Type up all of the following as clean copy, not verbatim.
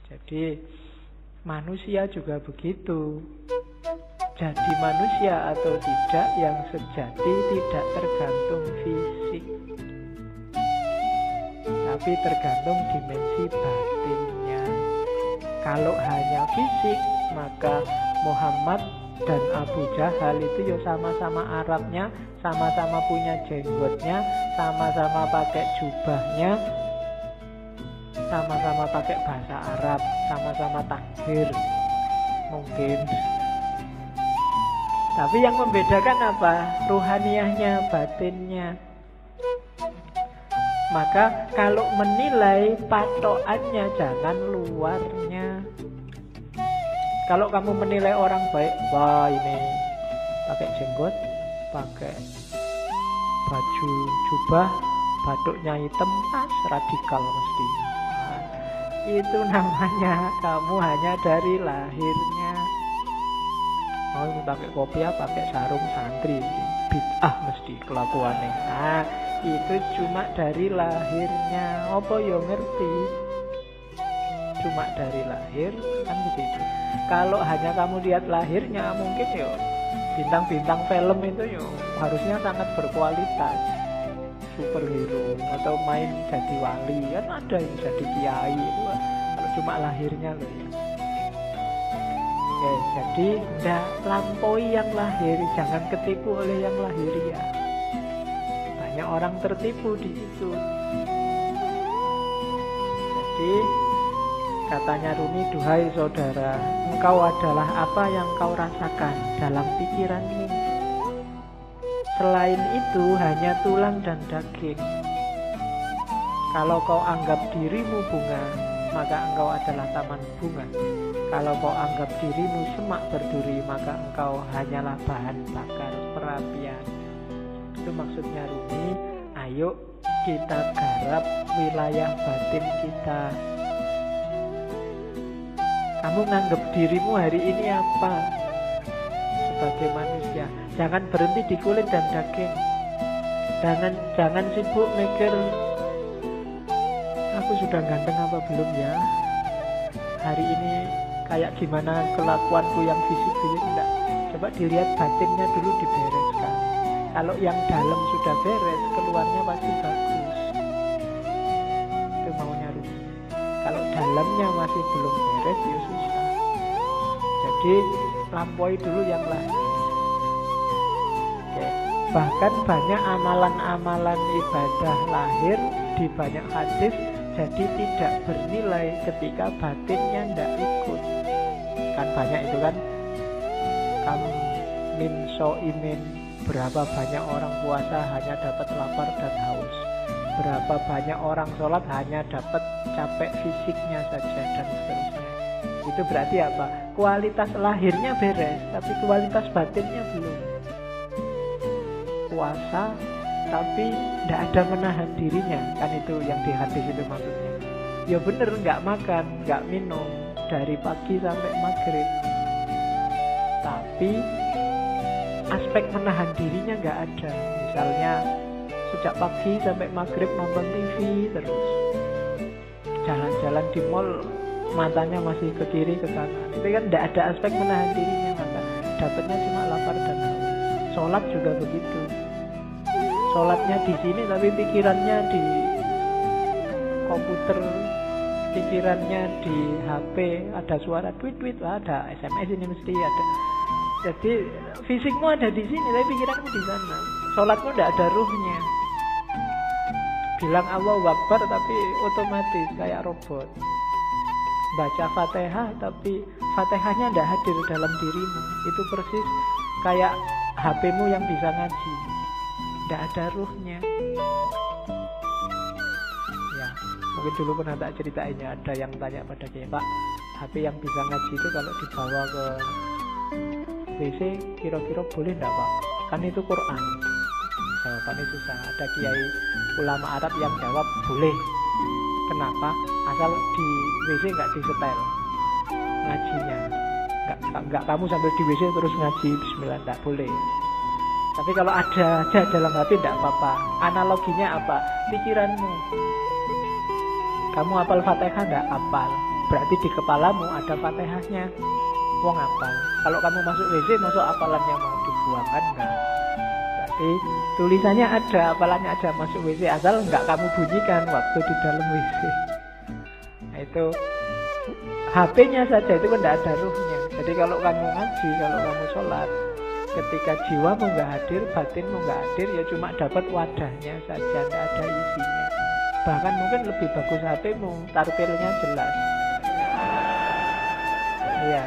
Jadi manusia juga begitu. Jadi manusia atau tidak yang sejati tidak tergantung fisik, tapi tergantung dimensi batinnya. Kalau hanya fisik, maka Muhammad dan Abu Jahal itu ya sama-sama Arabnya, sama-sama punya jenggotnya, sama-sama pakai jubahnya, sama-sama pakai bahasa Arab, sama-sama takbir mungkin. Tapi yang membedakan apa? Ruhaniyahnya, batinnya. Maka kalau menilai, patokannya jangan luarnya. Kalau kamu menilai orang baik, wah ini pakai jenggot, pakai baju jubah, batuknya hitam, radikal mesti. Nah, itu namanya kamu hanya dari lahirnya. Oh, pakai kopiah, pakai sarung santri, bid'ah mesti kelakuannya. Nah, itu cuma dari lahirnya. Apa yo ngerti? Cuma dari lahir kan begitu. Kalau hanya kamu lihat lahirnya, mungkin yo bintang-bintang film itu yo harusnya sangat berkualitas, superhero atau main jadi wali, kan ada yang jadi kiai itu. Kalau cuma lahirnya loh ya. Oke, jadi tidak lampaui yang lahir, jangan ketipu oleh yang lahir ya. Banyak orang tertipu di situ. Jadi katanya Rumi, duhai saudara, engkau adalah apa yang kau rasakan dalam pikiranmu. Selain itu hanya tulang dan daging. Kalau kau anggap dirimu bunga, maka engkau adalah taman bunga. Kalau kau anggap dirimu semak berduri, maka engkau hanyalah bahan bakar perapian. Itu maksudnya Rumi. Ayo kita garap wilayah batin kita. Kamu nganggap dirimu hari ini apa? Sebagai manusia. Jangan berhenti di kulit dan daging. Jangan sibuk mikir, aku sudah ganteng apa belum ya? Hari ini kayak gimana kelakuanku yang fisik-fisik, enggak. Coba dilihat batinnya dulu, dibereskan. Kalau yang dalam sudah beres, keluarnya pasti bagus. Itu maunya Rumi. Kalau dalamnya masih belum beres, ya susah. Jadi lampaui dulu yang lain. Oke. Bahkan banyak amalan-amalan ibadah lahir di banyak hadis jadi tidak bernilai ketika batinnya tidak ikut. Kan banyak itu kan, kam min so'imin, berapa banyak orang puasa hanya dapat lapar dan haus, berapa banyak orang sholat hanya dapat capek fisiknya saja, dan seterusnya. Itu berarti apa? Kualitas lahirnya beres, tapi kualitas batinnya belum. Puasa tapi tidak ada menahan dirinya, kan itu yang di hadis itu maksudnya. Ya bener, nggak makan, nggak minum dari pagi sampai maghrib, tapi aspek menahan dirinya nggak ada. Misalnya sejak pagi sampai maghrib nonton TV terus, jalan-jalan di mall matanya masih ke kiri ke kanan, itu kan tidak ada aspek menahan dirinya, maka dapatnya cuma lapar dan haus. Sholat juga begitu. Sholatnya di sini tapi pikirannya di komputer, pikirannya di HP, ada suara tweet-tweet, ada SMS ini mesti ada. Jadi fisikmu ada di sini tapi pikiranmu di sana. Sholatmu tidak ada ruhnya. Bilang Allahu Akbar tapi otomatis kayak robot. Baca Fatihah tapi Fatihahnya tidak hadir dalam dirimu. Itu persis kayak HP-mu yang bisa ngaji, tidak ada ruhnya. Ya, mungkin dulu pernah tak ceritain ya, ada yang tanya pada saya, Pak, HP yang bisa ngaji itu kalau dibawa ke WC kira-kira boleh enggak, Pak? Kan itu Quran. Jawabannya susah. Ada kiai ulama Arab yang jawab boleh. Kenapa? Asal di WC enggak disetel ngajinya. Enggak kamu sambil di WC terus ngaji bismillah, enggak boleh. Tapi kalau ada aja dalam hati tidak apa-apa. Analoginya apa? Pikiranmu. Kamu hafal Fatihah enggak? Hafal. berarti di kepalamu ada Fatihahnya. Wong apa? Kalau kamu masuk WC, masuk hafalannya mau dibuang kan enggak? Berarti tulisannya ada, hafalannya aja masuk WC, asal enggak kamu bunyikan waktu di dalam WC. Nah, itu HP-nya saja itu kan enggak ada ruhnya. Jadi kalau kamu ngaji, kalau kamu sholat, ketika jiwamu enggak hadir, batinmu enggak hadir, ya cuma dapat wadahnya saja, enggak ada isinya. Bahkan mungkin lebih bagus HP-mu, tarpilnya jelas. Iya,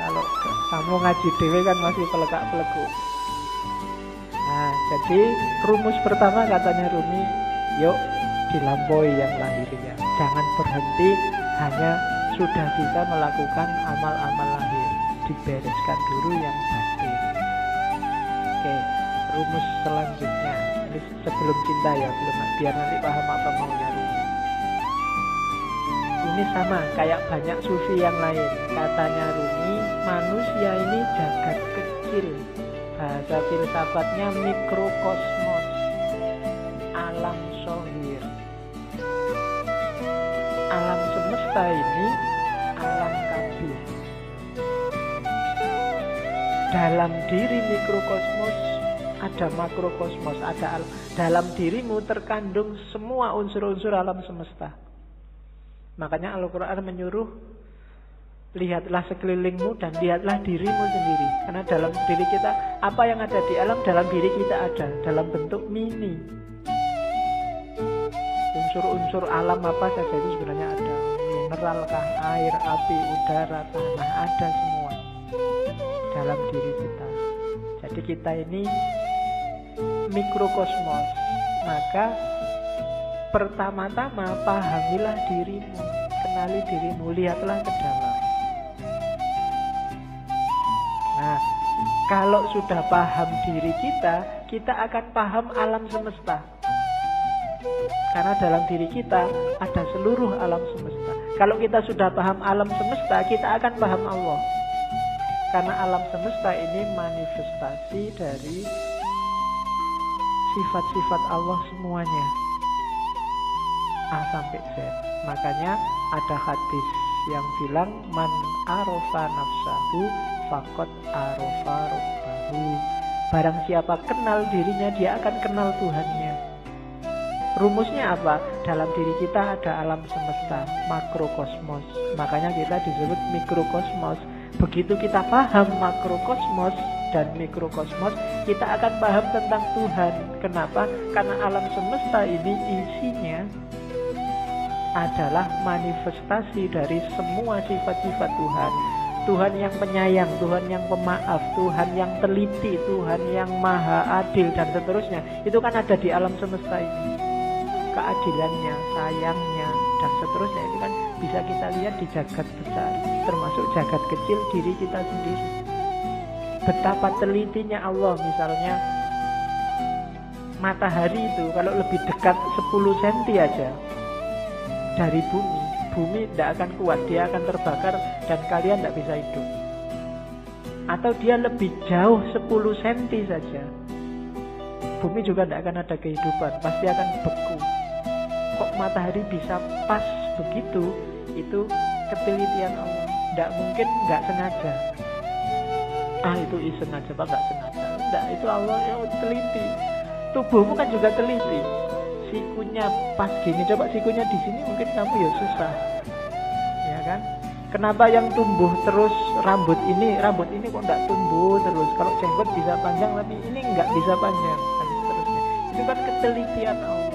kalau kamu ngaji dewe kan masih pelegak-peleguk. Nah, jadi rumus pertama katanya Rumi, yuk dilampaui yang lahirnya. Jangan berhenti hanya sudah bisa melakukan amal-amal lahir. Dibereskan dulu yang batin. Oke, rumus selanjutnya. Ini sebelum cinta ya, belum, biar nanti paham apa maunya Rumi. Ini sama kayak banyak sufi yang lain. Katanya Rumi, manusia ini jagat kecil. Bahasa filsafatnya mikrokosmos, alam zahir. Alam semesta ini alam kabir. Dalam diri mikrokosmos ada makrokosmos, ada dalam dirimu terkandung semua unsur-unsur alam semesta. Makanya Al-Quran menyuruh lihatlah sekelilingmu dan lihatlah dirimu sendiri. Karena dalam diri kita, apa yang ada di alam, dalam diri kita ada, dalam bentuk mini. Unsur-unsur alam apa saja itu sebenarnya ada. Mineral kah, air, api, udara, tanah, ada semua dalam diri kita. Jadi kita ini mikrokosmos. Maka pertama-tama pahamilah dirimu, kenali dirimu, lihatlah ke dalam. Nah, kalau sudah paham diri kita, kita akan paham alam semesta. Karena dalam diri kita ada seluruh alam semesta. Kalau kita sudah paham alam semesta, kita akan paham Allah. Karena alam semesta ini manifestasi dari sifat-sifat Allah semuanya, A sampai Z. Makanya ada hadis yang bilang man arofa nafsahu faqad arofa rabbahu. Barang siapa kenal dirinya, dia akan kenal Tuhannya. Rumusnya apa? Dalam diri kita ada alam semesta, makrokosmos. Makanya kita disebut mikrokosmos. Begitu kita paham makrokosmos dan mikrokosmos, kita akan paham tentang Tuhan. Kenapa? Karena alam semesta ini isinya adalah manifestasi dari semua sifat-sifat Tuhan. Tuhan yang penyayang, Tuhan yang pemaaf, Tuhan yang teliti, Tuhan yang maha adil, dan seterusnya. Itu kan ada di alam semesta ini. Keadilannya, sayangnya, dan seterusnya itu kan bisa kita lihat di jagat besar, termasuk jagat kecil diri kita sendiri. Betapa telitinya Allah. Misalnya matahari itu kalau lebih dekat 10 cm aja dari bumi tidak akan kuat, dia akan terbakar dan kalian tidak bisa hidup. Atau dia lebih jauh 10 cm saja, bumi juga tidak akan ada kehidupan, pasti akan beku. Kok matahari bisa pas begitu? Itu ketelitian Allah. Tidak mungkin nggak sengaja. Itu iseng aja Pak, nggak sengaja. Tidak, itu Allah yang teliti. Tubuhmu kan juga teliti. Sikunya pas gini, coba sikunya di sini mungkin kamu ya susah, ya kan? Kenapa yang tumbuh terus rambut ini kok nggak tumbuh terus? Kalau jenggot bisa panjang tapi ini nggak bisa panjang, dan seterusnya. Itu kan ketelitian Allah.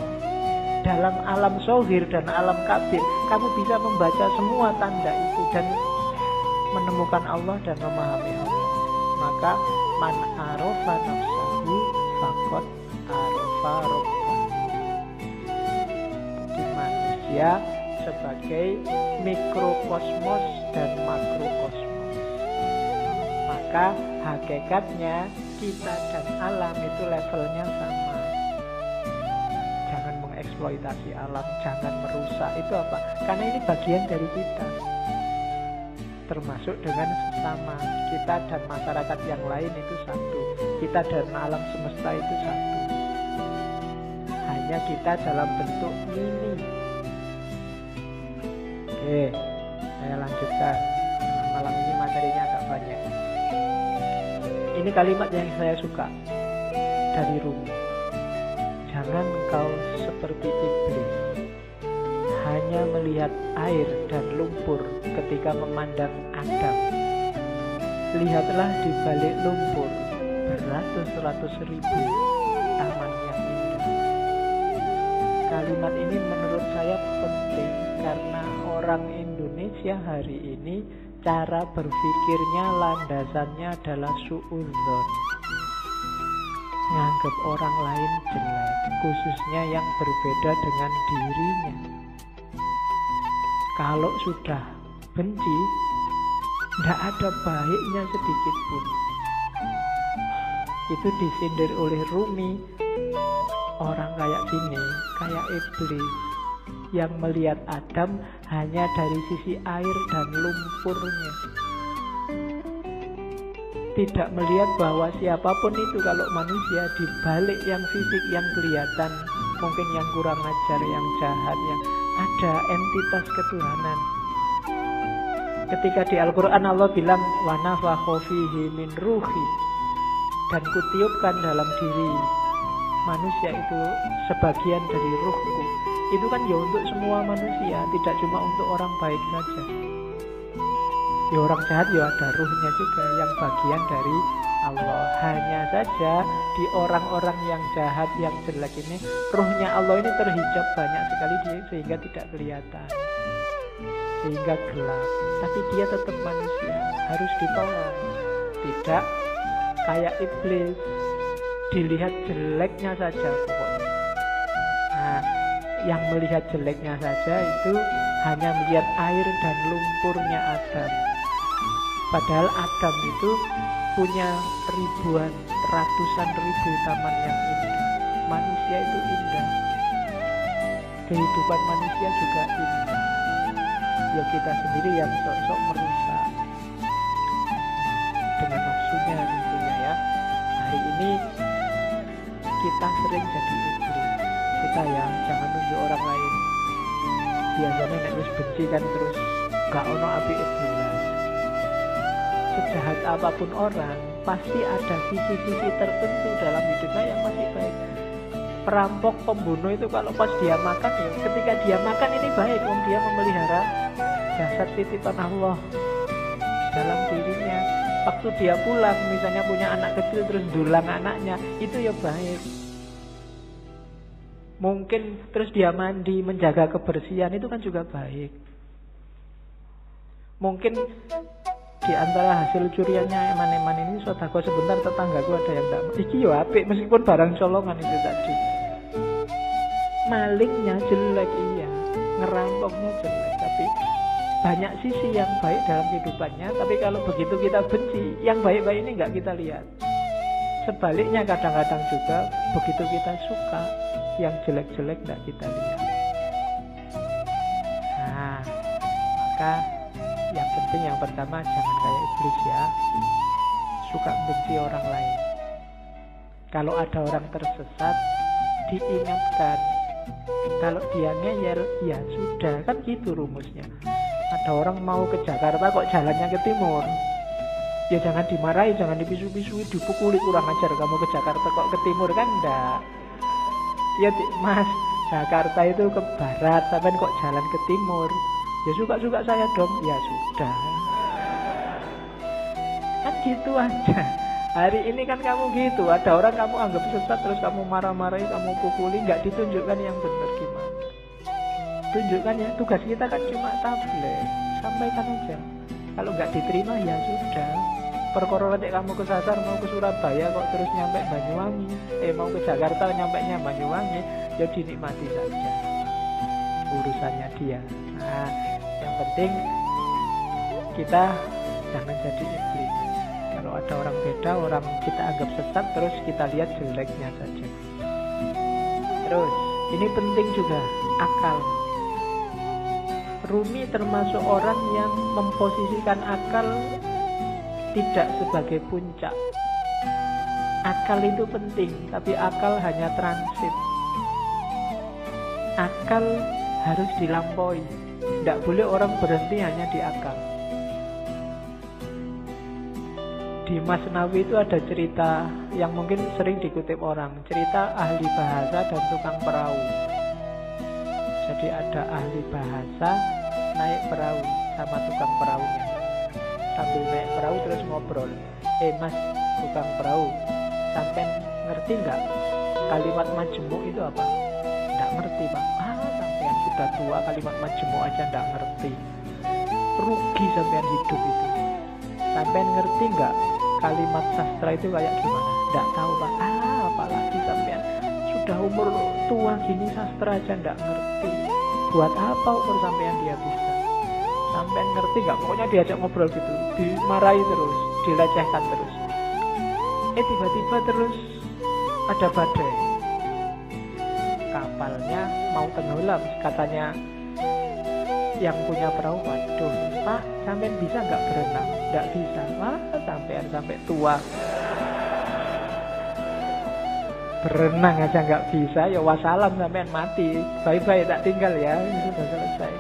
Dalam alam zahir dan alam kabir, kamu bisa membaca semua tanda itu dan menemukan Allah dan memahami Allah. Maka man arofa nafsahu faqad arofa rabbahu. Di manusia sebagai mikrokosmos dan makrokosmos. Maka hakikatnya kita dan alam itu levelnya sama. Jangan mengeksploitasi alam, jangan merusak. Itu apa? Karena ini bagian dari kita. Termasuk dengan sesama. Kita dan masyarakat yang lain itu satu. Kita dan alam semesta itu satu. Hanya kita dalam bentuk mini. Oke. Saya lanjutkan. Malam ini materinya agak banyak. Ini kalimat yang saya suka dari Rumi. Jangan kau seperti iblis, hanya melihat air dan lumpur ketika memandang Adam. Lihatlah di balik lumpur beratus-ratus ribu taman yang indah. Kalimat ini menurut saya penting karena orang Indonesia hari ini cara berpikirnya landasannya adalah suudzon, nganggap orang lain jelek, khususnya yang berbeda dengan dirinya. Kalau sudah benci, tidak ada baiknya sedikit pun. Itu disindir oleh Rumi. Orang kayak gini, kayak iblis yang melihat Adam hanya dari sisi air dan lumpurnya, tidak melihat bahwa siapapun itu kalau manusia di balik yang fisik yang kelihatan, mungkin yang kurang ajar, yang jahat, yang ada entitas ketuhanan. Ketika di Al-Quran Allah bilang wa nafakha fihi min ruhi, dan kutiupkan dalam diri manusia itu sebagian dari ruhku. Itu kan ya untuk semua manusia, tidak cuma untuk orang baik saja. Ya orang jahat ya ada ruhnya juga yang bagian dari Allah. Hanya saja di orang-orang yang jahat, yang jelek ini, ruhnya Allah ini terhijab banyak sekali dia, sehingga tidak kelihatan, sehingga gelap. Tapi dia tetap manusia, harus ditolong. Tidak kayak iblis, dilihat jeleknya saja pokoknya. Nah, yang melihat jeleknya saja itu hanya melihat air dan lumpurnya Adam. Padahal Adam itu punya ribuan, ratusan ribu taman yang indah. Manusia itu indah. Kehidupan manusia juga indah. Ya kita sendiri yang sok-sok merusak dengan nafsunya tentunya ya. Hari ini kita sering jadi iblis. Kita ya jangan nunjuk orang lain. Biasanya nek wis benci kan terus gak ono apike bulan. Sejahat apapun orang, pasti ada sisi-sisi tertentu dalam hidupnya yang masih baik. Perampok, pembunuh itu kalau pas dia makan ya, ketika dia makan ini baik, dia memelihara jasad titipan Allah dalam dirinya. Waktu dia pulang, misalnya punya anak kecil terus dulang anaknya, itu ya baik. Mungkin terus dia mandi, menjaga kebersihan, itu kan juga baik. Mungkin di antara hasil curiannya eman-eman ini, sodako sebentar tetanggaku ada yang tak iki yo apik meskipun barang colongan itu tadi. Malingnya jelek iya, ngerampoknya jelek, tapi banyak sisi yang baik dalam kehidupannya. Tapi kalau begitu kita benci, yang baik-baik ini nggak kita lihat. Sebaliknya kadang-kadang juga begitu kita suka, yang jelek-jelek nggak kita lihat. Nah, maka yang penting yang pertama jangan kayak iblis ya, suka benci orang lain. Kalau ada orang tersesat, diingatkan. Kalau dia ngeyel, ya sudah, kan gitu rumusnya. Ada orang mau ke Jakarta kok jalannya ke timur, ya jangan dimarahi, jangan dipisu-pisui, dipukuli, kurang ajar kamu ke Jakarta kok ke timur, kan enggak. Ya mas, Jakarta itu ke barat, sampai kok jalan ke timur. Ya suka-suka saya dong. Ya sudah, kan gitu aja. Hari ini kan kamu gitu, ada orang kamu anggap sesat, terus kamu marah-marahi, kamu pukuli, nggak ditunjukkan yang benar gimana. Tunjukkan ya, tugas kita kan cuma tabligh, sampaikan aja. Kalau nggak diterima ya sudah. Perkara nanti kamu kesasar mau ke Surabaya kok terus nyampe Banyuwangi, mau ke Jakarta nyampenya Banyuwangi, ya dinikmati saja, urusannya dia. Nah, yang penting kita jangan jadi iblis. Kalau ada orang beda, orang kita anggap sesat, terus kita lihat jeleknya saja. Terus, ini penting juga, akal. Rumi termasuk orang yang memposisikan akal tidak sebagai puncak. Akal itu penting, tapi akal hanya transit. Akal harus dilampaui. Tidak boleh orang berhenti hanya di akal. Di Masnawi itu ada cerita yang mungkin sering dikutip orang, cerita ahli bahasa dan tukang perahu. Jadi ada ahli bahasa naik perahu sama tukang perahunya. Sambil naik perahu terus ngobrol. Mas, tukang perahu, sampai ngerti nggak kalimat majemuk itu apa? Nggak ngerti, Pak. Sampean sudah tua, kalimat majemuk aja nggak ngerti. Rugi sampean hidup itu. Sampean ngerti nggak kalimat sastra itu kayak gimana? Nggak tahu, Pak. Apalagi sampean sudah umur tua gini sastra aja nggak ngerti. Buat apa umur sampean dia bisa? Sampean ngerti nggak? Pokoknya diajak ngobrol gitu, dimarahi terus, dilecehkan terus. Tiba-tiba terus ada badai. Kapalnya mau tenggelam, katanya yang punya perahu, waduh Pak, sampean bisa nggak berenang? Nggak bisa. Wah, sampean sampai tua berenang aja nggak bisa, ya wassalam, sampean mati, bye-bye, tak tinggal ya, itu sudah selesai.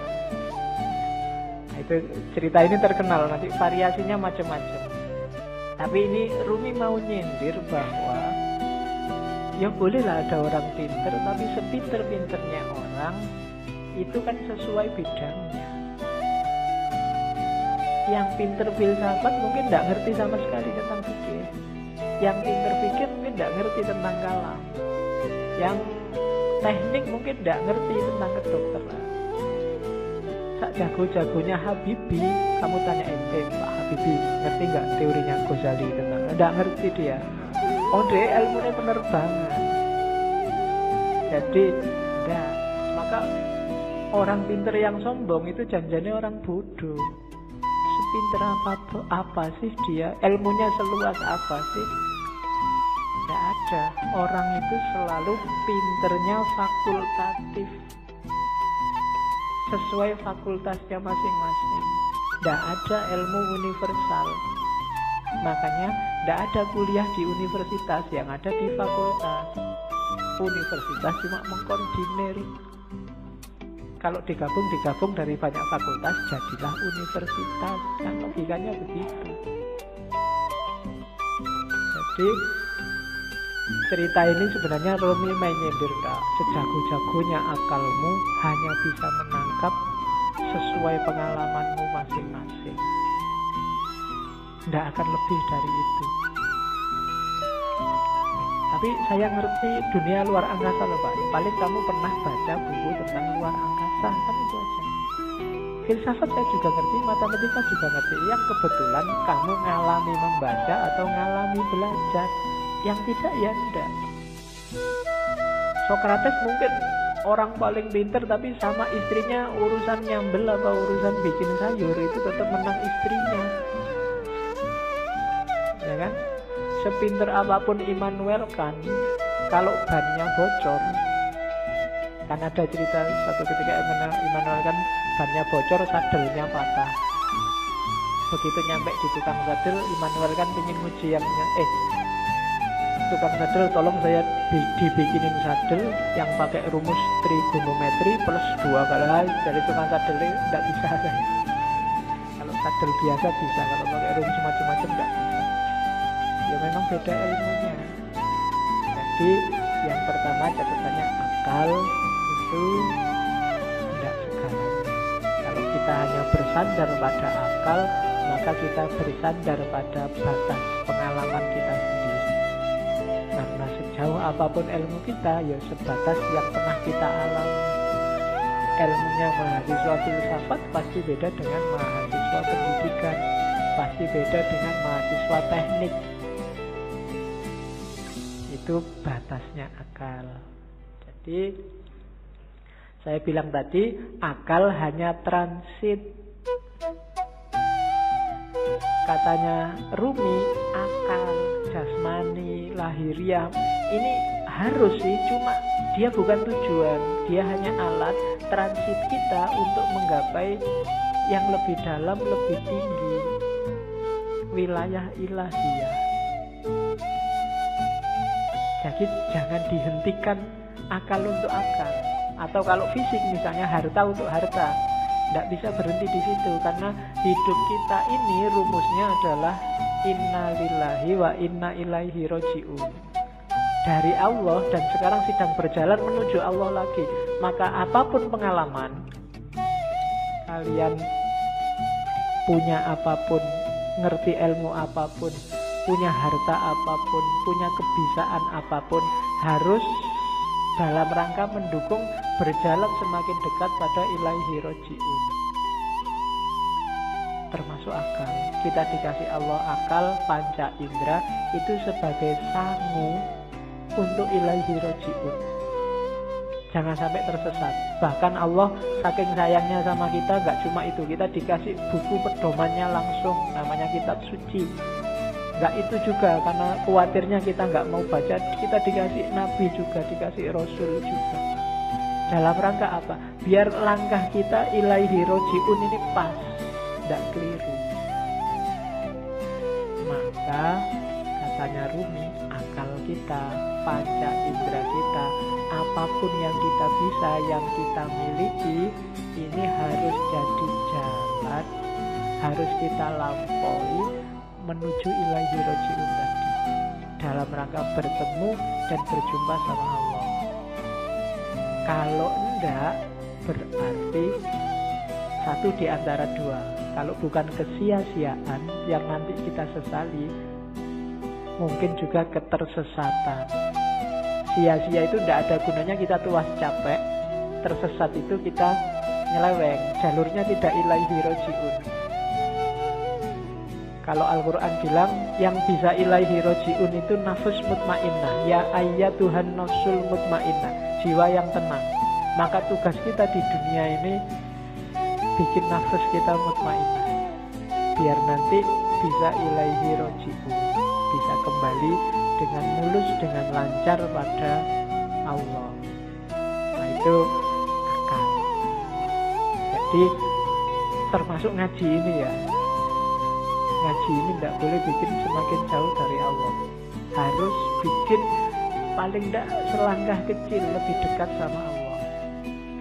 Nah, itu cerita ini terkenal, nanti variasinya macam-macam. Tapi ini Rumi mau nyindir bahwa ya bolehlah ada orang pinter, tapi sepinter-pinternya orang itu kan sesuai bidangnya. Yang pinter filsafat mungkin tidak ngerti sama sekali tentang fikih. Yang pinter fikih mungkin tidak ngerti tentang kalam. Yang teknik mungkin tidak ngerti tentang kedokteran. Sak jago-jagonya Habibie, kamu tanya Pak Habibie ngerti nggak teorinya Ghazali tentang? Tidak ngerti dia. Dia ilmunya penerbangan. Jadi enggak. Maka orang pinter yang sombong itu janjinya orang bodoh. Sepinter apa sih dia? Ilmunya seluas apa sih? Tidak ada. Orang itu selalu pinternya fakultatif, sesuai fakultasnya masing-masing. Tidak ada ilmu universal. Makanya tidak ada kuliah di universitas, yang ada di fakultas. Universitas cuma mengkoordinir. Kalau digabung dari banyak fakultas, jadilah universitas. Kan logikanya begitu. Jadi cerita ini sebenarnya Rumi menyindir, sejago-jagonya akalmu hanya bisa menangkap sesuai pengalamanmu masing-masing. Tidak akan lebih dari itu. Tapi saya ngerti dunia luar angkasa loh Pak. Paling kamu pernah baca buku tentang luar angkasa, kan itu aja. Filsafat saya juga ngerti, matematika juga ngerti. Yang kebetulan kamu ngalami membaca atau ngalami belajar. Yang tidak ya tidak. Sokrates mungkin orang paling pinter, tapi sama istrinya urusan nyambel apa urusan bikin sayur itu tetap menang istrinya. Ya kan? Sepinter apapun Immanuel Kant, kalau bannya bocor, kan ada cerita satu ketika Immanuel Kant bannya bocor, sadelnya patah. Begitu nyampe di tukang sadel, Immanuel Kant ingin uji yang tukang sadel, tolong saya dibikinin sadel yang pakai rumus trigonometri plus 2 kali. Dari tukang sadel tidak bisa saya. Kalau sadel biasa bisa, kalau pakai rumus macam-macam tidak bisa. Ya memang beda ilmunya. Jadi yang pertama catatannya akal itu tidak segalanya. Kalau kita hanya bersandar pada akal, maka kita bersandar pada batas pengalaman kita sendiri. Karena sejauh apapun ilmu kita, ya sebatas yang pernah kita alami. Ilmunya mahasiswa filsafat pasti beda dengan mahasiswa pendidikan, pasti beda dengan mahasiswa teknik. Itu batasnya akal. Jadi saya bilang tadi, akal hanya transit. Katanya Rumi, akal jasmani, lahiriah ini harus sih, cuma dia bukan tujuan. Dia hanya alat transit kita untuk menggapai yang lebih dalam, lebih tinggi, wilayah ilahiyah. Jadi jangan dihentikan akal untuk akal. Atau kalau fisik misalnya harta untuk harta, Tidak bisa berhenti di situ, karena hidup kita ini rumusnya adalah inna lillahi wa inna ilaihi roji'un. Dari Allah dan sekarang sedang berjalan menuju Allah lagi. Maka apapun pengalaman, kalian punya apapun, ngerti ilmu apapun, punya harta apapun, punya kebisaan apapun, harus dalam rangka mendukung berjalan semakin dekat pada ilaihi roji'un. Termasuk akal. Kita dikasih Allah akal, panca indera, itu sebagai sangu untuk ilaihi roji'un. Jangan sampai tersesat. Bahkan Allah saking sayangnya sama kita, gak cuma itu, kita dikasih buku pedomannya langsung, namanya kitab suci. Gak itu juga, karena khawatirnya kita gak mau baca, kita dikasih nabi juga, dikasih rasul juga. Dalam rangka apa? Biar langkah kita ilaihi roji'un ini pas, gak keliru. Maka katanya Rumi, akal kita, panca indera kita, apapun yang kita bisa, yang kita miliki, ini harus jadi jalan, harus kita lampaui menuju ilaihi roji'un tadi, dalam rangka bertemu dan berjumpa sama Allah. Kalau enggak, berarti satu di antara dua. Kalau bukan kesia-siaan yang nanti kita sesali, mungkin juga ketersesatan. Sia-sia itu tidak ada gunanya, kita tuas capek. Tersesat itu kita nyeleweng, jalurnya tidak ilaihi roji'un. Kalau Al-Quran bilang yang bisa ilaihi roji'un itu nafus mutmainnah. Ya ayyatuhan nafsul mutmainnah, jiwa yang tenang. Maka tugas kita di dunia ini bikin nafas kita mutmainnah, biar nanti bisa ilaihi roji'un, bisa kembali dengan mulus, dengan lancar pada Allah. Nah itu akal. Jadi termasuk ngaji ini ya, ngaji ini tidak boleh bikin semakin jauh dari Allah, harus bikin paling tidak selangkah kecil lebih dekat sama Allah.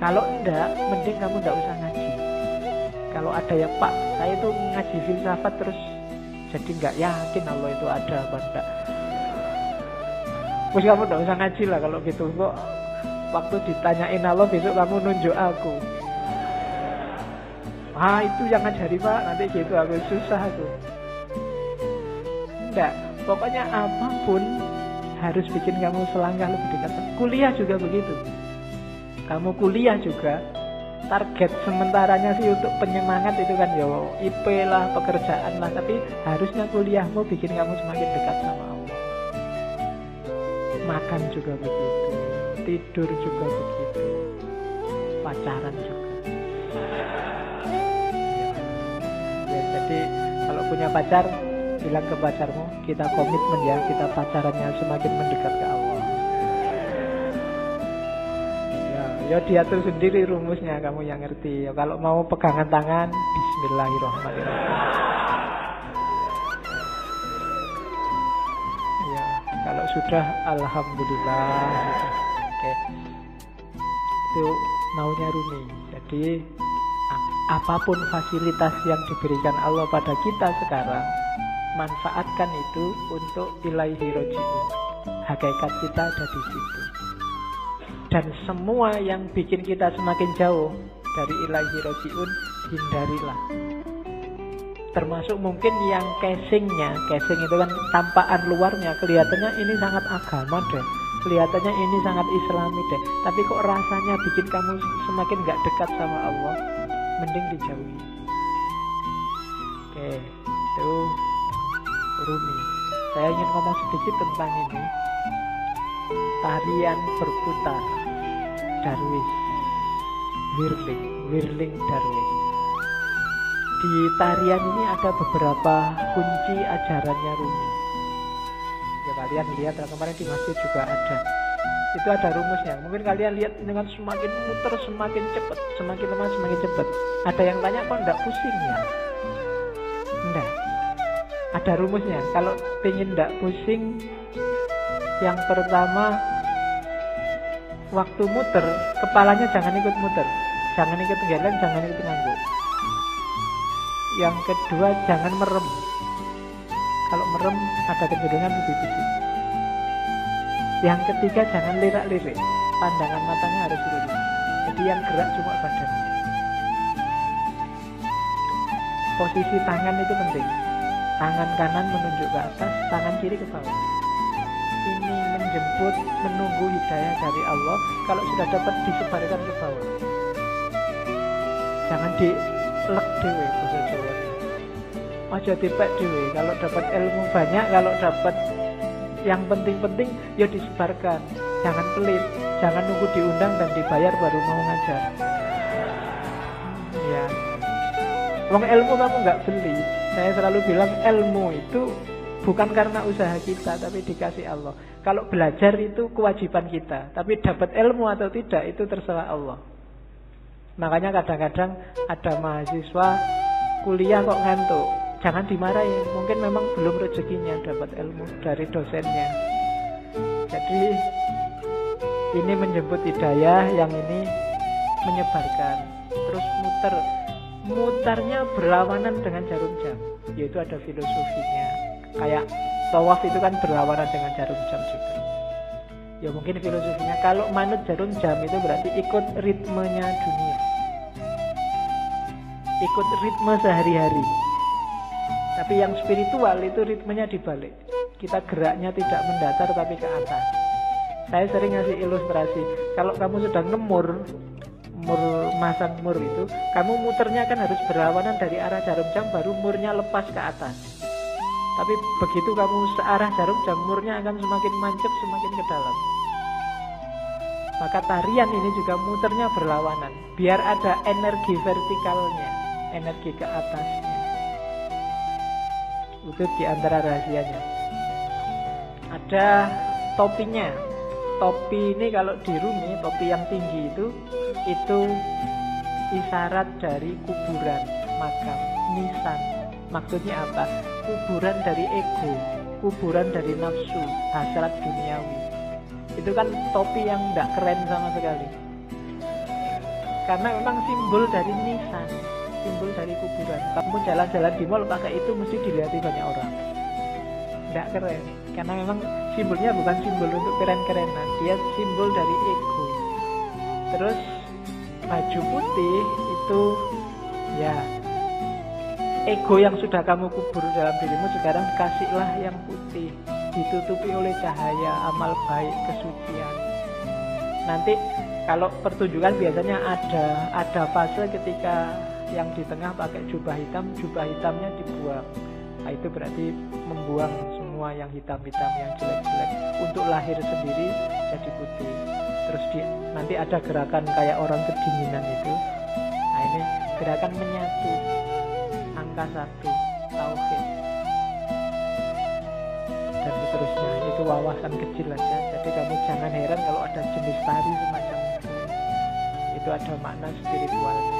Kalau enggak, mending kamu tidak usah ngaji. Kalau ada ya Pak, saya itu ngaji filsafat terus jadi nggak yakin Allah itu ada apa enggak. Terus kamu tidak usah ngaji lah kalau gitu. Kok waktu ditanyain Allah besok kamu nunjuk aku. Itu yang ngajari Pak, nanti gitu aku susah aku. Enggak, pokoknya apapun harus bikin kamu selangkah lebih dekat. Kuliah juga begitu. Kamu kuliah juga, target sementaranya sih untuk penyemangat itu kan ya IP lah, pekerjaan lah, tapi harusnya kuliahmu bikin kamu semakin dekat sama Allah. Makan juga begitu, tidur juga begitu, pacaran juga. Ya, jadi kalau punya pacar, bilang ke pacarmu, kita komitmen ya, kita pacarannya semakin mendekat ke Allah. Ya diatur sendiri rumusnya, kamu yang ngerti. Ya, kalau mau pegangan tangan, bismillahirrahmanirrahim. Ya, kalau sudah, alhamdulillah. Oke. Itu maunya Rumi. Jadi apapun fasilitas yang diberikan Allah pada kita sekarang, manfaatkan itu untuk ilaihi roji'un. Hakikat kita ada di situ. Dan semua yang bikin kita semakin jauh dari ilaihi roji'un, hindarilah. Termasuk mungkin yang casingnya, casing itu kan tampakan luarnya, kelihatannya ini sangat agama deh, kelihatannya ini sangat islami deh, tapi kok rasanya bikin kamu semakin gak dekat sama Allah, mending dijauhi. Oke, itu Rumi. Saya ingin ngomong sedikit tentang ini, tarian berputar Darwis, Whirling Darwis. Di tarian ini ada beberapa kunci ajarannya Rumi. Ya kalian lihat, kemarin di masjid juga ada. Itu ada rumusnya. Mungkin kalian lihat dengan semakin muter semakin cepat, semakin lama semakin cepat. Ada yang tanya kok enggak pusing ya? Enggak. Ada rumusnya. Kalau pengen enggak pusing, yang pertama, waktu muter, kepalanya jangan ikut muter. jangan ikut kegiatan, jangan ikut nganggur. Yang kedua, jangan merem. Kalau merem ada kecenderungan lebih bisik. Yang ketiga, jangan lirak-lirik. Pandangan matanya harus lurus. Jadi yang gerak cuma badannya. Posisi tangan itu penting. Tangan kanan menunjuk ke atas, tangan kiri ke bawah. Ini menjemput, menunggu hidayah dari Allah. Kalau sudah dapat, disebarkan ke bawah. Jangan dilek dewe, bahasa Jawa. Aja dipek dewe. Kalau dapat ilmu banyak, kalau dapat yang penting-penting, ya disebarkan. Jangan pelit, jangan nunggu diundang dan dibayar baru mau ngajar. Ya, wong ilmu kamu nggak beli. Saya selalu bilang ilmu itu bukan karena usaha kita, tapi dikasih Allah. Kalau belajar itu kewajiban kita, tapi dapat ilmu atau tidak itu terserah Allah. Makanya kadang-kadang ada mahasiswa kuliah kok ngantuk, jangan dimarahin. Mungkin memang belum rezekinya dapat ilmu dari dosennya. Jadi ini menjemput hidayah, yang ini menyebarkan. Terus mutarnya berlawanan dengan jarum jam, yaitu ada filosofinya. Kayak tawaf itu kan berlawanan dengan jarum jam juga. Ya mungkin filosofinya kalau manut jarum jam itu berarti ikut ritmenya dunia, ikut ritme sehari-hari. Tapi yang spiritual itu ritmenya dibalik. Kita geraknya tidak mendatar tapi ke atas. Saya sering ngasih ilustrasi, kalau kamu sudah masang mur itu, kamu muternya kan harus berlawanan dari arah jarum jam, baru murnya lepas ke atas. Tapi begitu kamu searah jarum jam, murnya akan semakin mancep, semakin ke dalam. Maka tarian ini juga muternya berlawanan, biar ada energi vertikalnya, energi ke atasnya. Itu diantara rahasianya. Ada topinya. Topi ini kalau di Rumi, topi yang tinggi itu isyarat dari kuburan, makam, nisan. Maksudnya apa? Kuburan dari ego, kuburan dari nafsu, hasrat duniawi. Itu kan topi yang tidak keren sama sekali. Karena memang simbol dari nisan, simbol dari kuburan. Kamu jalan-jalan di mall pakai itu mesti dilihat banyak orang. Tidak keren, karena memang simbolnya bukan simbol untuk keren-kerenan, dia simbol dari ego. Terus baju putih itu ya ego yang sudah kamu kubur dalam dirimu, sekarang kasihlah yang putih, ditutupi oleh cahaya amal baik, kesucian. Nanti kalau pertunjukan biasanya ada fase ketika yang di tengah pakai jubah hitam, jubah hitamnya dibuang. Nah, itu berarti membuang semua yang hitam-hitam, yang jelek-jelek, untuk lahir sendiri jadi putih. Terus nanti ada gerakan kayak orang kedinginan itu. Nah, ini gerakan menyatu, angka 1, tauhid, dan seterusnya. Itu wawasan kecil aja. Jadi kamu jangan heran kalau ada jenis tari semacam itu ada makna spiritualnya.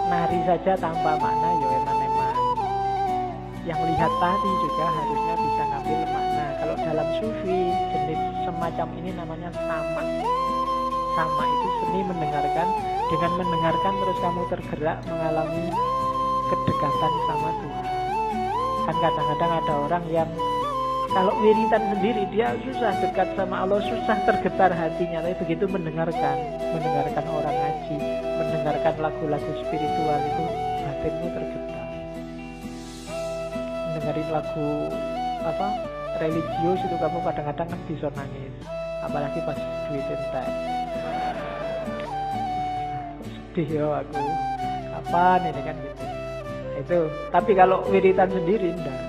Nari saja tanpa makna ya eman-eman. Yang lihat tari juga harusnya bisa ngambil makna. Kalau dalam sufi jenis semacam ini namanya sama. Sama itu seni mendengarkan. Dengan mendengarkan terus kamu tergerak mengalami kedekatan sama Tuhan. Kan kadang-kadang ada orang yang kalau wiritan sendiri dia susah dekat sama Allah, susah tergetar hatinya. Tapi begitu mendengarkan orang ngaji, mendengarkan lagu-lagu spiritual itu batinmu tergetar. Dengerin lagu religius itu kamu kadang-kadang kan bisa nangis, apalagi pas duit entek. Sedih ya aku, kapan ini kan gitu. Itu. Tapi kalau wiritan sendiri enggak,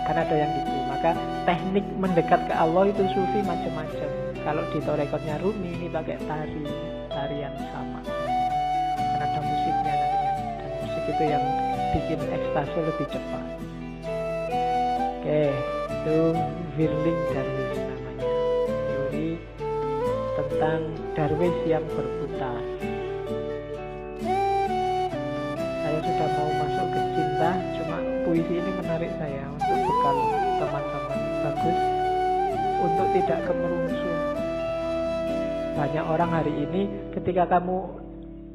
karena ada yang gitu. Maka teknik mendekat ke Allah itu sufi macam-macam. Kalau di torekotnya Rumi ini pakai tarian sama. Karena ada musiknya nantinya. Dan musik itu yang bikin ekstasi lebih cepat. Oke, itu Whirling Darwish namanya. Teori tentang Darwish yang berputar. Saya sudah mau masuk ke cinta, cuma puisi ini menarik saya untuk bekal teman-teman. Bagus untuk tidak kemerungsung. Banyak orang hari ini ketika kamu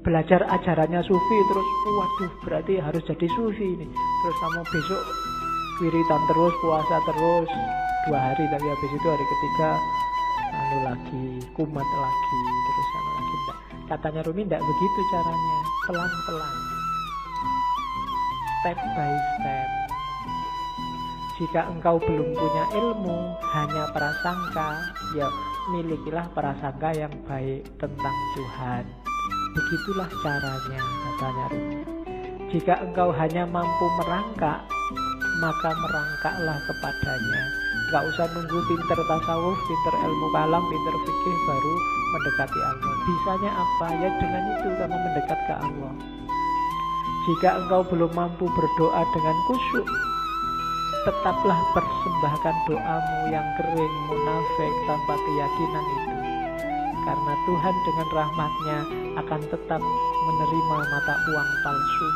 belajar ajarannya sufi, terus waduh berarti harus jadi sufi ini. Terus kamu besok wiritan terus, puasa terus 2 hari, tapi habis itu hari ketiga anu lagi, kumat lagi, terus anu lagi. Enggak. Katanya Rumi enggak begitu caranya, pelan-pelan, step by step. Jika engkau belum punya ilmu, hanya prasangka, ya milikilah prasangka yang baik tentang Tuhan. Begitulah caranya, katanya Rumi. Jika engkau hanya mampu merangkak, maka merangkaklah kepadanya. Gak usah nunggu pinter tasawuf, pinter ilmu kalam, pinter fikih baru mendekati Allah. Bisanya apa? Ya dengan itu kamu mendekat ke Allah. Jika engkau belum mampu berdoa dengan khusyuk, tetaplah persembahkan doamu yang kering, munafik, tanpa keyakinan itu. Karena Tuhan dengan rahmatnya akan tetap menerima mata uang palsu.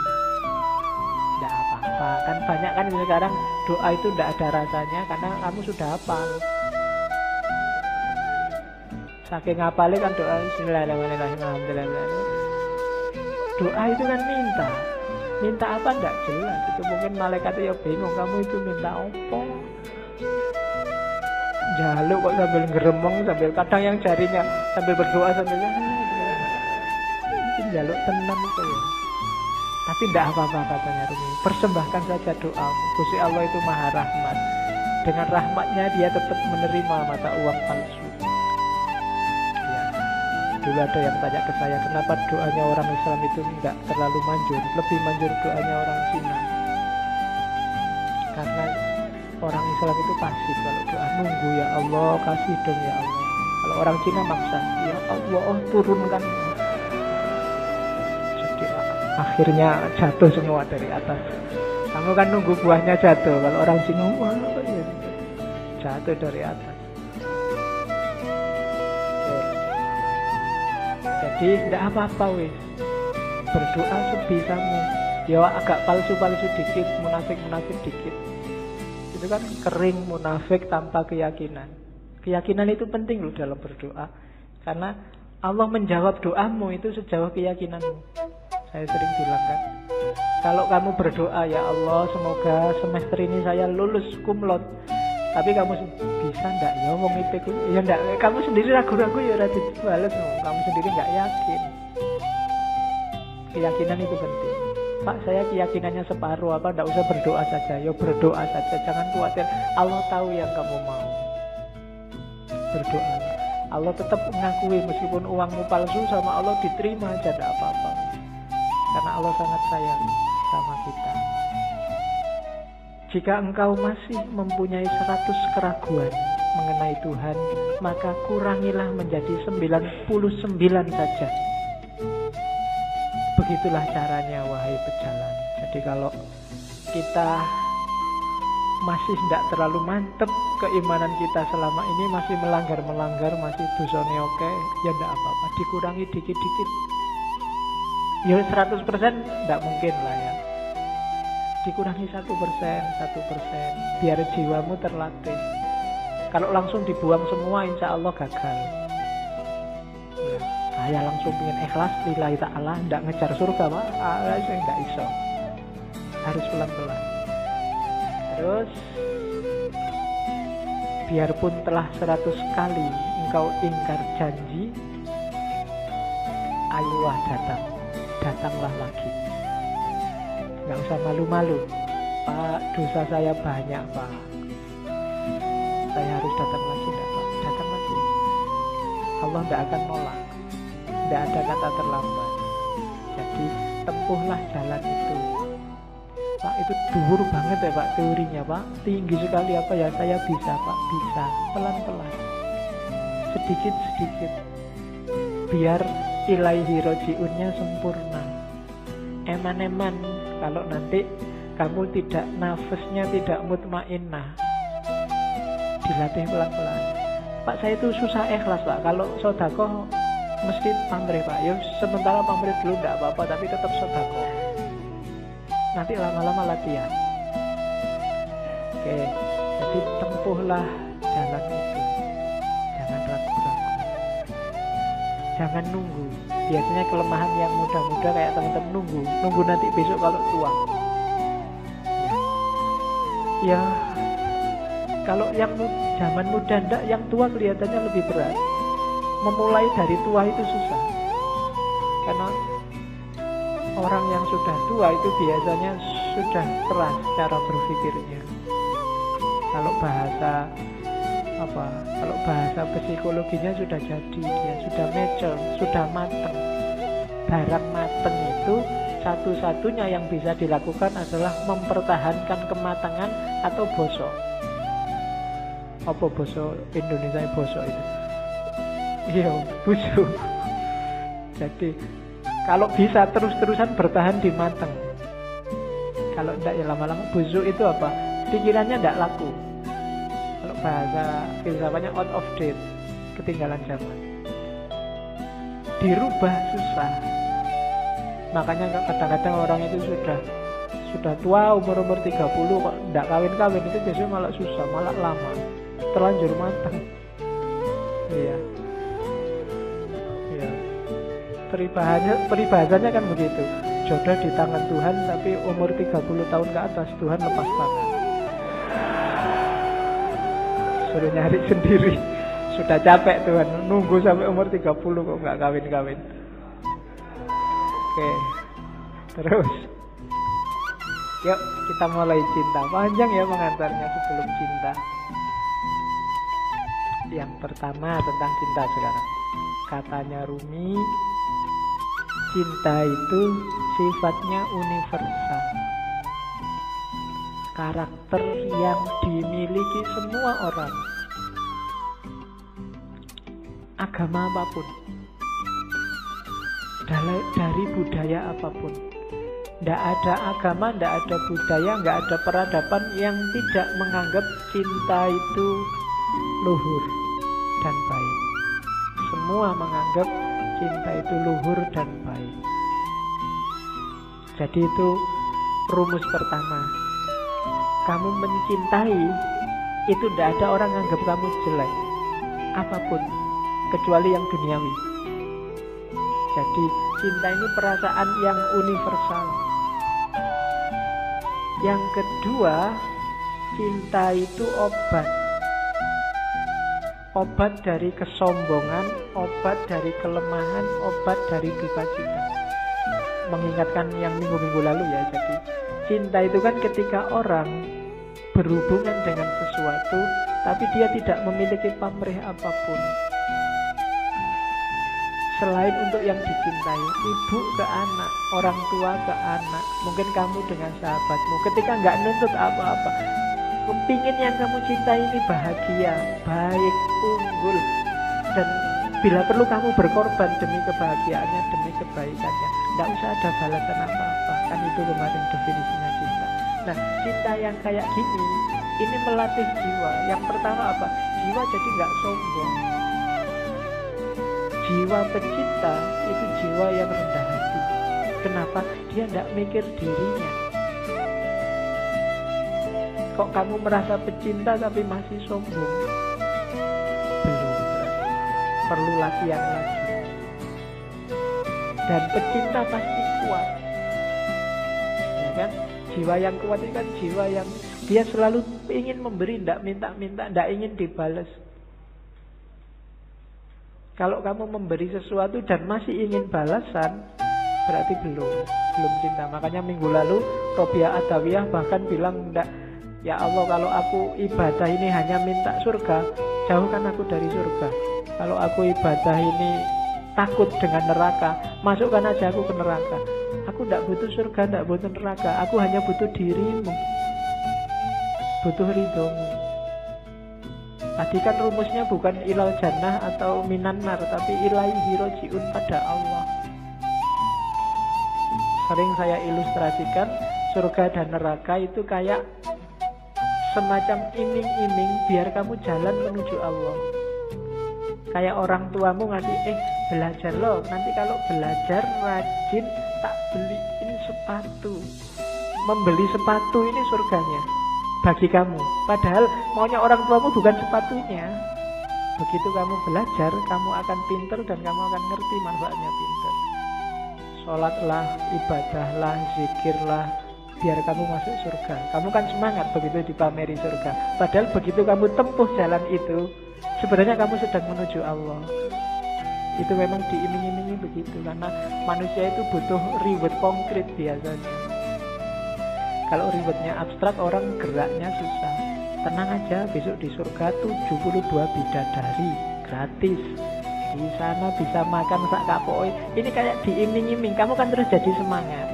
Tidak apa-apa. Kan banyak kan sekarang doa itu tidak ada rasanya karena kamu sudah hafal. Saking hafalnya kan doa Bismillahirrahmanirrahim. Doa itu kan minta. Minta apa tidak jelas. Itu mungkin malaikat ya bingung, kamu itu minta apa? Jaluk kok sambil ngeremong, sambil kadang yang jarinya sambil berdoa sambil mungkin jaluk tenang itu ya. Tapi tidak apa-apa katanya Rumi. Persembahkan saja doamu. Gusti Allah itu maha rahmat. Dengan rahmatnya dia tetap menerima mata uang palsu. Ya. Dulu ada yang tanya ke saya, kenapa doanya orang Islam itu tidak terlalu manjur, lebih manjur doanya orang Cina. Karena orang Islam itu pasif kalau doa, nunggu ya Allah, kasih dong ya Allah. Kalau orang Cina maksa, ya Allah, oh turunkan. Jadi akhirnya jatuh semua dari atas. Kamu kan nunggu buahnya jatuh. Kalau orang Cina, wah ya, jatuh dari atas. Jadi tidak apa-apa wis. Berdoa sebisamu. Ya agak palsu-palsu dikit, munafik-munafik dikit. Itu kan kering, munafik, tanpa keyakinan. Keyakinan itu penting loh dalam berdoa. Karena Allah menjawab doamu itu sejauh keyakinanmu. Saya sering bilang kan, kalau kamu berdoa, ya Allah semoga semester ini saya lulus kumlot, tapi kamu bisa ndak ya wong IPK ya ndak, kamu sendiri ragu-ragu ya ora dibales, kamu sendiri nggak yakin. Keyakinan itu penting. Pak, saya keyakinannya separuh, apa ndak usah berdoa saja? Ya berdoa saja, jangan khawatir. Allah tahu yang kamu mau. Berdoa. Allah tetap mengakui meskipun uangmu palsu, sama Allah diterima aja ndak apa-apa. Karena Allah sangat sayang sama kita. Jika engkau masih mempunyai 100 keraguan mengenai Tuhan, maka kurangilah menjadi 99 saja. Begitulah caranya, wahai pejalan. Jadi kalau kita masih tidak terlalu mantep keimanan kita selama ini, masih melanggar, masih dosane oke, ya tidak apa-apa, dikurangi dikit-dikit. Ya 100% tidak mungkin lah ya. Dikurangi 1%, biar jiwamu terlatih. Kalau langsung dibuang semua, insya Allah gagal. Ya, saya langsung ingin ikhlas lillahi ta'ala, tidak ngejar surga, Pak. Saya tidak iso. Harus pelan-pelan. Terus, biarpun telah 100 kali engkau ingkar janji, ayolah datanglah lagi. Nggak usah malu-malu. Pak, dosa saya banyak, Pak. Saya harus datang lagi, enggak, Pak? Datang lagi. Allah tidak akan nolak. Tidak ada kata terlambat. Jadi tempuhlah jalan itu. Pak, itu dhuwur banget ya Pak teorinya, Pak. Tinggi sekali apa ya? Saya bisa, Pak. Bisa. Pelan-pelan. Sedikit-sedikit. Biar ilaihi roji'unnya sempurna. Eman-eman kalau nanti kamu tidak, nafasnya tidak mutmainnah, dilatih pelan-pelan. Pak, saya itu susah ikhlas, Pak. Kalau sedekah mesti pamrih, Pak. Ya sementara pamrih dulu tidak apa-apa, tapi tetap sedekah. Nanti lama-lama latihan. Oke, jadi tempuhlah jalan itu. Jangan ragu-ragu. Jangan nunggu. Biasanya kelemahan yang muda-muda kayak teman-teman nunggu nanti besok kalau tua. Ya, kalau yang zaman muda ndak, yang tua kelihatannya lebih berat. Memulai dari tua itu susah. Karena orang yang sudah tua itu biasanya sudah keras cara berpikirnya. Kalau bahasa psikologinya sudah jadi, dia sudah mature, sudah mateng. Barang mateng itu satu-satunya yang bisa dilakukan adalah mempertahankan kematangan atau bosok. Apa bosok Indonesia bosok itu? Iya, busuk. Jadi kalau bisa terus-terusan bertahan di mateng. Kalau enggak ya lama-lama busuk itu apa? Pikirannya enggak laku. Kalau bahasa filsafatnya out of date, ketinggalan zaman. Dirubah susah. Makanya kadang-kadang orang itu sudah tua, umur 30 kok enggak kawin-kawin, itu biasanya malah susah, malah lama. Terlanjur matang. Iya. Iya. Peribahasanya kan begitu. Jodoh di tangan Tuhan, tapi umur 30 tahun ke atas Tuhan lepas tangan. Suruh nyari sendiri. Sudah capek Tuhan, nunggu sampai umur 30 kok nggak kawin-kawin. Oke. Terus. Yuk, kita mulai cinta. Panjang ya pengantarnya sebelum cinta. Yang pertama tentang cinta sekarang. Katanya Rumi, cinta itu sifatnya universal. Karakter yang dimiliki semua orang. Agama apapun. Dari budaya apapun. Tidak ada agama, tidak ada budaya, tidak ada peradaban yang tidak menganggap cinta itu luhur dan baik. Semua menganggap cinta itu luhur dan baik. Jadi itu rumus pertama. Kamu mencintai, itu tidak ada orang anggap kamu jelek apapun, kecuali yang duniawi. Jadi cinta ini perasaan yang universal. Yang kedua, cinta itu obat. Obat dari kesombongan, obat dari kelemahan, obat dari duka cita. Mengingatkan yang minggu-minggu lalu ya. Jadi cinta itu kan ketika orang berhubungan dengan sesuatu, tapi dia tidak memiliki pamrih apapun selain untuk yang dicintai. Ibu ke anak, orang tua ke anak, mungkin kamu dengan sahabatmu, ketika nggak nuntut apa-apa, kepingin yang kamu cintai ini bahagia, baik, unggul, dan bila perlu kamu berkorban demi kebahagiaannya, demi kebaikannya. Nggak usah ada balasan apa-apa. Kan itu kemarin definisinya cinta. Nah, cinta yang kayak gini, ini melatih jiwa. Yang pertama apa? Jiwa jadi nggak sombong. Jiwa pecinta itu jiwa yang rendah hati. Kenapa? Dia tidak mikir dirinya. Kok kamu merasa pecinta tapi masih sombong? Belum. Perlu latihan lagi. Dan pecinta pasti kuat. Ya kan? Jiwa yang kuat itu kan jiwa yang dia selalu ingin memberi, tidak minta-minta, tidak ingin dibalas. Kalau kamu memberi sesuatu dan masih ingin balasan, berarti belum cinta. Makanya minggu lalu Robiah Adawiyah bahkan bilang, enggak, ya Allah, kalau aku ibadah ini hanya minta surga, jauhkan aku dari surga. Kalau aku ibadah ini takut dengan neraka, masukkan aja aku ke neraka. Aku tidak butuh surga, tidak butuh neraka. Aku hanya butuh dirimu, butuh ridhomu. Tadi kan rumusnya bukan ilal jannah atau minan nar, tapi ilaihi roji'un, pada Allah. Sering saya ilustrasikan surga dan neraka itu kayak semacam iming-iming biar kamu jalan menuju Allah. Kayak orang tuamu ngasih, belajar loh, nanti kalau belajar rajin tak beliin sepatu. Membeli sepatu ini surganya bagi kamu. Padahal maunya orang tuamu bukan sepatunya. Begitu kamu belajar, kamu akan pinter dan kamu akan ngerti manfaatnya pinter. sholatlah, ibadahlah, zikirlah, biar kamu masuk surga. Kamu kan semangat begitu dipameri surga. Padahal begitu kamu tempuh jalan itu, sebenarnya kamu sedang menuju Allah. Itu memang diiming-imingi begitu, karena manusia itu butuh reward konkret biasanya. Kalau rewardnya abstrak, orang geraknya susah. Tenang aja, besok di surga 72 bidadari gratis. Di sana bisa makan sak kapok. Ini kayak diiming-iming, kamu kan terus jadi semangat.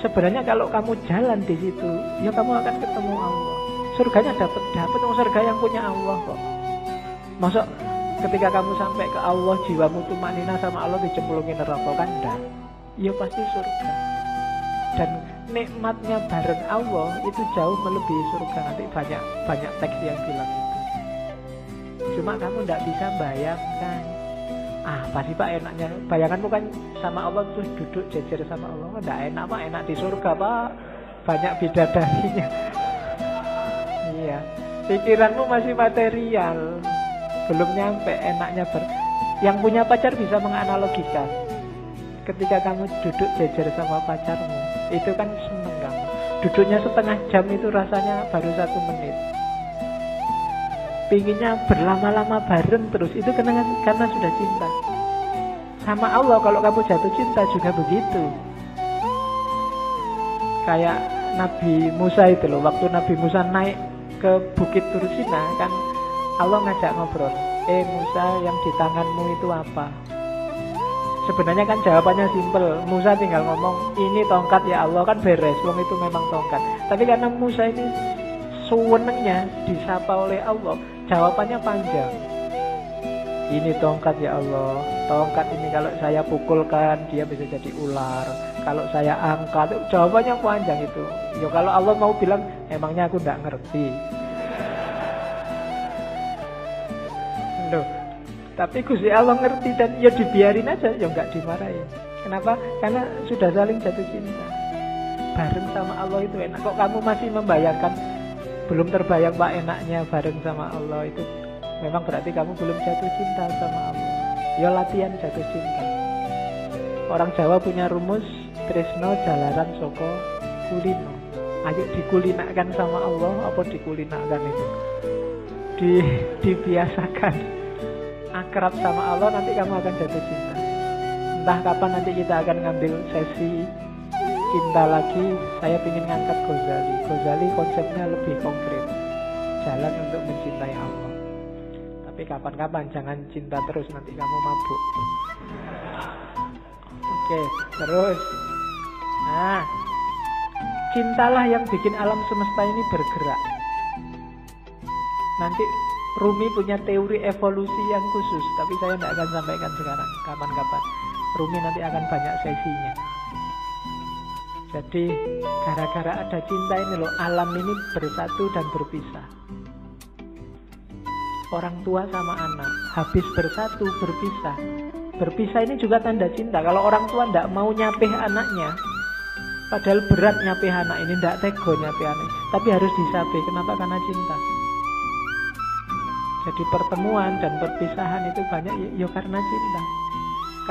Sebenarnya kalau kamu jalan di situ, ya kamu akan ketemu Allah. Surganya dapat surga yang punya Allah kok. Masuk ketika kamu sampai ke Allah, jiwamu tumanina sama Allah dicemplungin neraka kan enggak? Ya pasti surga. Dan nikmatnya bareng Allah itu jauh melebihi surga. Nanti banyak teks yang bilang itu. Cuma kamu enggak bisa bayangkan. Pasti Pak enaknya. Bayanganmu kan sama Allah terus duduk jejer sama Allah. Enggak enak Pak, enak di surga Pak. Banyak bidadarinya. Iya. Pikiranmu masih material. Belum nyampe enaknya Yang punya pacar bisa menganalogikan. Ketika kamu duduk jejer sama pacarmu, itu kan seneng kamu. Duduknya setengah jam itu rasanya baru 1 menit. Pinginnya berlama-lama bareng terus, itu karena sudah cinta. Sama Allah kalau kamu jatuh cinta juga begitu. Kayak Nabi Musa itu loh, waktu Nabi Musa naik ke Bukit Tursina kan Allah ngajak ngobrol. Musa, yang di tanganmu itu apa? Sebenarnya kan jawabannya simpel. Musa tinggal ngomong, ini tongkat ya Allah, kan beres. Wong itu memang tongkat. Tapi karena Musa ini sewenengnya disapa oleh Allah, jawabannya panjang. Ini tongkat ya Allah. Tongkat ini kalau saya pukulkan dia bisa jadi ular. Kalau saya angkat, jawabannya panjang itu. Ya kalau Allah mau bilang, emangnya aku enggak ngerti. Loh, tapi Gusti Allah ngerti dan ya dibiarin aja, ya enggak dimarahin. Kenapa? Karena sudah saling jatuh cinta. Bareng sama Allah itu enak. Kok kamu masih membayangkan, belum terbayang Pak enaknya bareng sama Allah itu, memang berarti kamu belum jatuh cinta sama Allah. Ya latihan jatuh cinta. Orang Jawa punya rumus, tresno jalaran soko kulino. Ayo dikulinakan sama Allah, apa dikulinakan itu? Dibiasakan akrab sama Allah, nanti kamu akan jatuh cinta. Entah kapan nanti kita akan ngambil sesi cinta lagi. Saya ingin ngangkat Ghazali. Ghazali konsepnya lebih konkret, jalan untuk mencintai Allah. Tapi kapan-kapan jangan cinta terus, nanti kamu mabuk. Oke, terus. Nah, cintalah yang bikin alam semesta ini bergerak. Nanti Rumi punya teori evolusi yang khusus, tapi saya tidak akan sampaikan sekarang. Kapan-kapan Rumi nanti akan banyak sesinya. Jadi gara-gara ada cinta ini loh, alam ini bersatu dan berpisah. Orang tua sama anak habis bersatu berpisah. Berpisah ini juga tanda cinta. Kalau orang tua tidak mau nyapih anaknya, padahal berat nyapih anak ini, tidak tega nyapih anak, tapi harus disapih. Kenapa? Karena cinta. Jadi pertemuan dan perpisahan itu banyak ya karena cinta.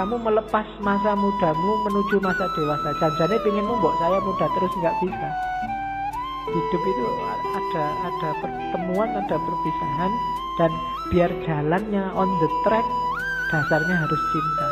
Kamu melepas masa mudamu menuju masa dewasa. Janjane pengen mbok saya muda terus, nggak bisa. Hidup itu ada pertemuan, ada perpisahan, dan biar jalannya on the track, dasarnya harus cinta.